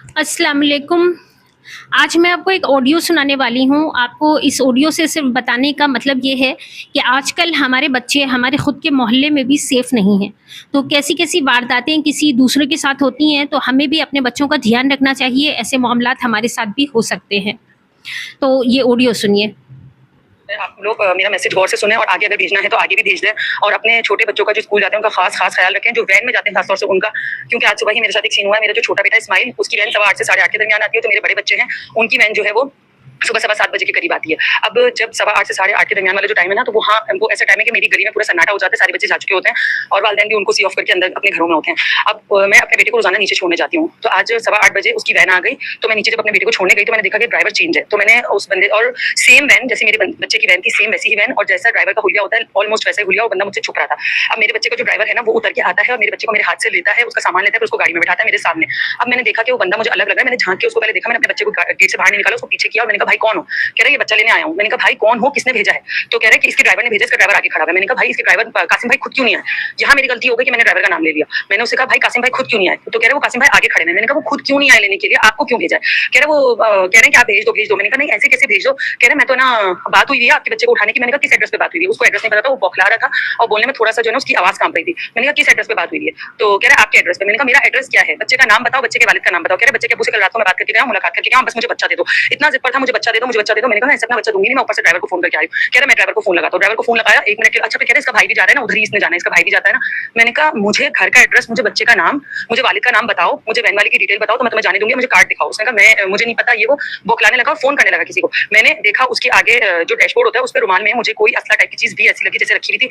अस्सलाम वालेकुम। आज मैं आपको एक ऑडियो सुनाने वाली हूँ। आपको इस ऑडियो से सिर्फ़ बताने का मतलब ये है कि आजकल हमारे बच्चे हमारे खुद के मोहल्ले में भी सेफ़ नहीं हैं। तो कैसी-कैसी वारदातें किसी दूसरे के साथ होती हैं, तो हमें भी अपने बच्चों का ध्यान रखना चाहिए। ऐसे मामलात हमारे साथ भी हो सकते हैं। तो ये ऑडियो सुनिए। आप लोग मेरा मैसेज गौर से सुने और आगे अगर भेजना है तो आगे भी भेज दें और अपने छोटे बच्चों का जो स्कूल जाते हैं उनका खास ख्याल रखें, जो वैन में जाते हैं खासतौर से उनका, क्योंकि आज सुबह ही मेरे साथ एक सीन हुआ है। मेरा जो छोटा बेटा इस्माइल, उसकी वैन 8:15 से 8:30 के दरमियान आती है, तो मेरे बड़े बच्चे हैं उनकी वैन जो है वो सुबह 7:15 बजे के करीब आती है। अब जब 8:15 से 8:30 के दरमियान वाला जो टाइम है ना, तो वो वो ऐसा टाइम है कि मेरी गली में पूरा सन्नाटा हो जाता है, सारे बच्चे जा चुके होते हैं और वालिदैन भी उनको सी ऑफ करके अंदर अपने घरों में होते हैं। अब मैं अपने बेटे को रोजाना नीचे छोड़ने जाती हूँ, तो आज 8:15 बजे उसकी वैन आ गई। तो मैं नीचे जब अपने बेटे को छोड़ने गई तो मैंने देखा कि ड्राइवर चेंज है। तो मैंने उस बंदे और सेम वैन जैसी मेरे बच्चे की वैन थी, सेम वैसी ही वैन और जैसा ड्राइवर का हुलिया होता है ऑलमोस्ट वैसा ही हुलिया, वो बंदा मुझसे छुप रहा था। अब मेरे बच्चे का जो ड्राइवर है ना, वो उतर के आता है और मेरे बच्चे को मेरे हाथ से लेता है, उसका सामान लेता है, उसको गाड़ी में बैठाता है मेरे सामने। अब मैंने देखा कि वो बंदा मुझे अलग लग रहा है। मैंने झांक के उसको पहले देखा, मैंने अपने बच्चे को गेट से बाहर नहीं निकाला, उसको पीछे किया और मैंने कहा भाई कौन हो? कह रहा है ये बच्चा लेने आया हूँ। मैंने कहा भाई कौन हो, किसने भेजा है? तो कह रहा है कि इसके ड्राइवर ने भेजा, इसका ड्राइवर आगे खड़ा है। मैंने कहा भाई इसके ड्राइवर कासिम भाई खुद क्यों नहीं आए? यहाँ मेरी गलती हो गई कि मैंने ड्राइवर का नाम ले लिया। मैंने उससे कहा भाई कासिम भाई खुद क्यों नहीं आए? तो कह रहे वो कासिम भाई आगे खड़े हैं। मैंने कहा वो खुद क्यों नहीं आए लेने के लिए, आपको क्यों भेजा है? कह रहे वो कह रहे हैं कि आप भेज दो। मैंने कहा नहीं ऐसे कैसे भेज दो? कह रहे मैं तो ना बात हुई है आपके बच्चे को उठाने की। मैंने कहा किस एड्रेस पे बात हुई है? उसको एड्रेस नहीं पता था, वो बौखला रहा था और बोलने में थोड़ा सा जो है ना उसकी आवाज कांप रही थी। मैंने कहा किस एड्रेस पे बात हुई है? तो कह रहा है आपके एड्रेस पे। मैंने कहा मेरा एड्रेस क्या है? बच्चे का नाम बताओ, बच्चे के वालिद का नाम बताओ। कह रहे बच्चे के अब्बू से कल रात को मैं बात करके गया, मुलाकात करके गया, बस मुझे बच्चा दे दो। इतना जिद पर था, मुझे बच्चा दे दो, मुझे बच्चा दे दो। मैंने कहा ऐसे अपना बच्चा दूंगी नहीं, मैं ऊपर से ड्राइवर को फोन करके आई हूँ। कह रहा मैं ड्राइवर को फोन लगाता हूँ। ड्राइवर को फोन लगाया 1 मिनट के, अच्छा फिर कह रहे इसका भाई भी जा रहा है ना, उधर ही इसने जाना है, इसका भाई भी जाता है ना। मैंने कहा मुझे घर का एड्रेस, मुझे बच्चे का नाम, मुझे वालिद का नाम बताओ, मुझे वैन वाले की डिटेल बताओ तो मैं तुम्हें जाने दूंगी, मुझे कार्ड दिखाओ। उसने कहा मैं मुझे नहीं पता, ये वो बौखलाने लगा और फोन करने लगा किसी को। मैंने देखा उसके आगे जो डैशबोर्ड होता है उस पर रुमाल में मुझे कोई असला टाइप की चीज भी ऐसी लगी जैसे रखी हुई थी।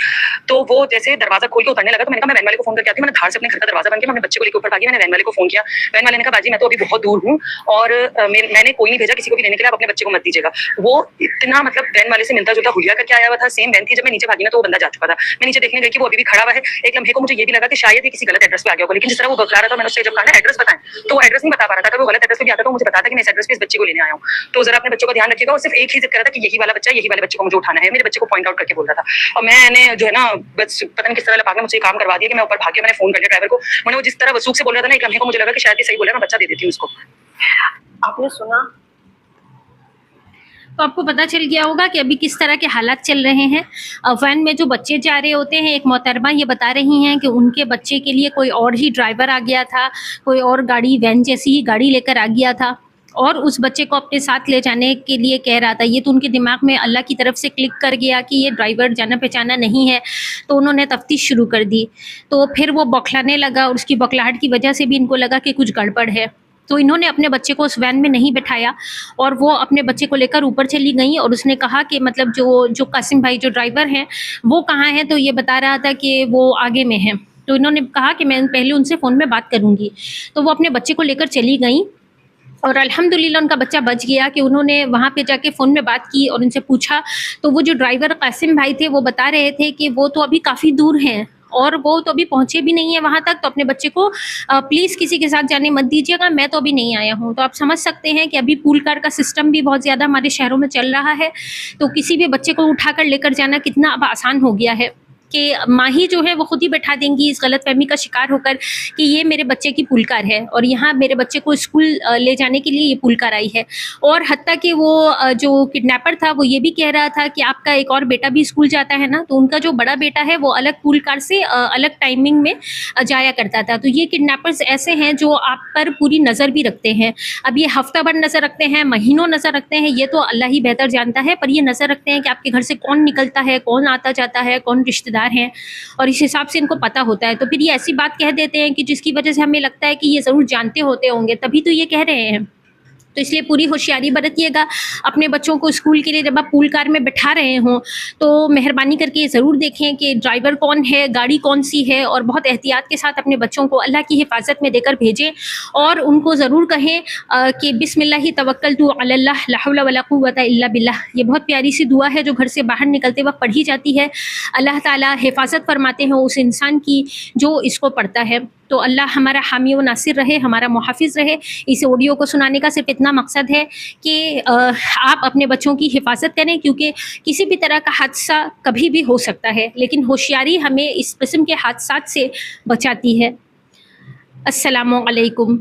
तो वो जैसे दरवाजा खोल के उतरने लगा, तो मैंने कहा मैं वैन वाले को फोन करके आती हूँ। मैंने धार से अपने घर का दरवाजा बंद किया, मैंने बच्चे को लेकर ऊपर भागी, मैंने वैन वाले को फोन किया। वैन वाले ने कहा बाजी मैं तो अभी बहुत दूर हूँ और मैंने कोई नहीं भेजा किसी को भी लेने के लिए, आप अपने बच्चे को मत दीजिएगा। वो इतना मतलब वैन वाले से मिलता जुलता हुलिया करके आया हुआ था, सेम वैन थी। जब मैं नीचे भागी ना तो वो बंदा जा चुका था। मैं नीचे देखने गई कि वो अभी भी खड़ा हुआ है। एक लम्हे को मुझे ये भी लगा कि शायद ये किसी गलत एड्रेस पे आ गया होगा, लेकिन जिस तरह वो बतला रहा था, मैंने उससे जब कहा ना एड्रेस बताएं, तो वो एड्रेस नहीं बता पा रहा था। अगर वो गलत एड्रेस पे भी आता तो मुझे बताता कि मैं इस एड्रेस पे इस बच्चे को लेने आया हूँ। तो जरा अपने बच्चों का ध्यान रखिएगा। और सिर्फ एक ही जिद कर रहा था कि यही वाला बच्चा, यही वाले बच्चे को मुझे उठाना है। मेरे बच्चे को पॉइंट आउट करके बोल रहा था और मैंने जो है ना बस पता नहीं किस तरह लपाक ने मुझे काम करवा दिया कि मैं ऊपर भाग गया। मैंने फोन कर दिया ड्राइवर को। मैंने वो जिस तरह वसूख से बोल रहा था ना, एक लम्हे को मुझे लगा कि शायद ये सही बोल रहा है, मैं बच्चा दे देती हूँ उसको। आपने सुना? तो आपको पता चल गया होगा कि अभी किस तरह के हालात चल रहे हैं। वैन में जो बच्चे जा रहे होते हैं, एक मोहतरमा ये बता रही हैं कि उनके बच्चे के लिए कोई और ही ड्राइवर आ गया था, कोई और गाड़ी वैन जैसी ही गाड़ी लेकर आ गया था और उस बच्चे को अपने साथ ले जाने के लिए कह रहा था। ये तो उनके दिमाग में अल्लाह की तरफ से क्लिक कर गया कि ये ड्राइवर जाना पहचाना नहीं है, तो उन्होंने तफ्तीश शुरू कर दी। तो फिर वो बौखलाने लगा और उसकी बौखलाहट की वजह से भी इनको लगा कि कुछ गड़बड़ है। तो इन्होंने अपने बच्चे को उस वैन में नहीं बिठाया और वो अपने बच्चे को लेकर ऊपर चली गई और उसने कहा कि मतलब जो कासिम भाई जो ड्राइवर हैं वो कहाँ हैं? तो ये बता रहा था कि वो आगे में हैं। तो इन्होंने कहा कि मैं पहले उनसे फ़ोन में बात करूँगी। तो वो अपने बच्चे को लेकर चली गई और अल्हम्दुलिल्लाह उनका बच्चा बच गया कि उन्होंने वहाँ पे जाके फ़ोन में बात की और उनसे पूछा। तो वो जो ड्राइवर कासिम भाई थे वो बता रहे थे कि वो तो अभी काफ़ी दूर हैं और वो तो अभी पहुँचे भी नहीं है वहाँ तक, तो अपने बच्चे को प्लीज़ किसी के साथ जाने मत दीजिएगा, मैं तो अभी नहीं आया हूँ। तो आप समझ सकते हैं कि अभी पूल कार का सिस्टम भी बहुत ज़्यादा हमारे शहरों में चल रहा है, तो किसी भी बच्चे को उठाकर लेकर जाना कितना अब आसान हो गया है कि माँ ही जो है वो खुद ही बैठा देंगी इस गलतफहमी का शिकार होकर कि ये मेरे बच्चे की पुल कार है और यहाँ मेरे बच्चे को स्कूल ले जाने के लिए ये पुल कार आई है। और हत्ता कि वो जो किडनैपर था वो ये भी कह रहा था कि आपका एक और बेटा भी स्कूल जाता है ना, तो उनका जो बड़ा बेटा है वो अलग पुल कार से अलग टाइमिंग में जाया करता था। तो ये किडनैपर्स ऐसे हैं जो आप पर पूरी नज़र भी रखते हैं। अब ये हफ्ता भर नज़र रखते हैं, महीनों नज़र रखते हैं, ये तो अल्लाह ही बेहतर जानता है, पर ये नज़र रखते हैं कि आपके घर से कौन निकलता है, कौन आता जाता है, कौन रिश्तेदार हैं और इस हिसाब से इनको पता होता है। तो फिर ये ऐसी बात कह देते हैं कि जिसकी वजह से हमें लगता है कि ये ज़रूर जानते होते होंगे, तभी तो ये कह रहे हैं। तो इसलिए पूरी होशियारी बरतिएगा। अपने बच्चों को स्कूल के लिए जब आप पूल कार में बिठा रहे हों तो मेहरबानी करके ज़रूर देखें कि ड्राइवर कौन है, गाड़ी कौन सी है और बहुत एहतियात के साथ अपने बच्चों को अल्लाह की हिफाजत में देकर भेजें और उनको ज़रूर कहें कि बिस्मिल्लाहि तवक्कलतु अलल्लाह ला हौला वला कुव्वता इल्ला बिल्लाह। ये बहुत प्यारी सी दुआ है जो घर से बाहर निकलते वक्त पढ़ी जाती है। अल्लाह ताला हिफाजत फरमाते हैं उस इंसान की जो इसको पढ़ता है। तो अल्लाह हमारा हामी व नासिर रहे, हमारा मुहाफ़िज़ रहे। इस ऑडियो को सुनाने का सिर्फ इतना मकसद है कि आप अपने बच्चों की हिफाजत करें, क्योंकि किसी भी तरह का हादसा कभी भी हो सकता है, लेकिन होशियारी हमें इस किस्म के हादसात से बचाती है। अस्सलामु अलैकुम।